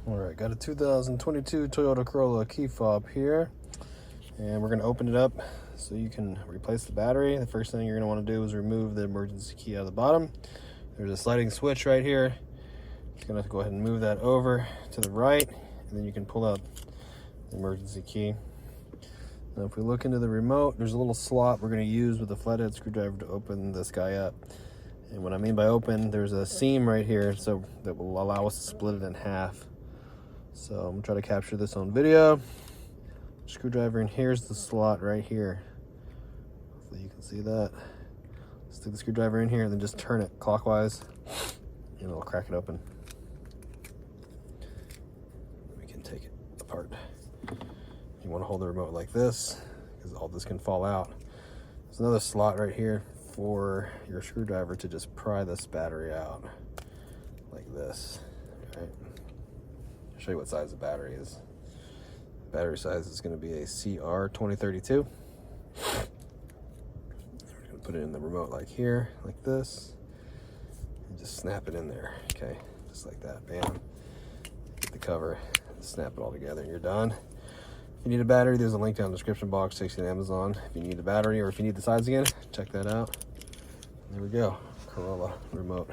All right, got a 2022 Toyota Corolla key fob here, and we're going to open it up so you can replace the battery. The first thing you're going to want to do is remove the emergency key out of the bottom. There's a sliding switch right here. Just going to go ahead and move that over to the right, and then you can pull out the emergency key. Now if we look into the remote, there's a little slot we're going to use with a flathead screwdriver to open this guy up. And what I mean by open, there's a seam right here so that will allow us to split it in half. So I'm gonna try to capture this on video. Screwdriver, and here's the slot right here. Hopefully you can see that. Stick the screwdriver in here and then just turn it clockwise and it'll crack it open. We can take it apart. You wanna hold the remote like this because all this can fall out. There's another slot right here for your screwdriver to just pry this battery out like this, right? I'll show you what size the battery is. Battery size is going to be a CR 2032. We're going to put it in the remote like here, like this, and just snap it in there, okay? Just like that, bam. Get the cover, snap it all together, and you're done. If you need a battery, there's a link down in the description box, takes you to Amazon. If you need the battery or if you need the sides again, check that out. There we go, Corolla remote.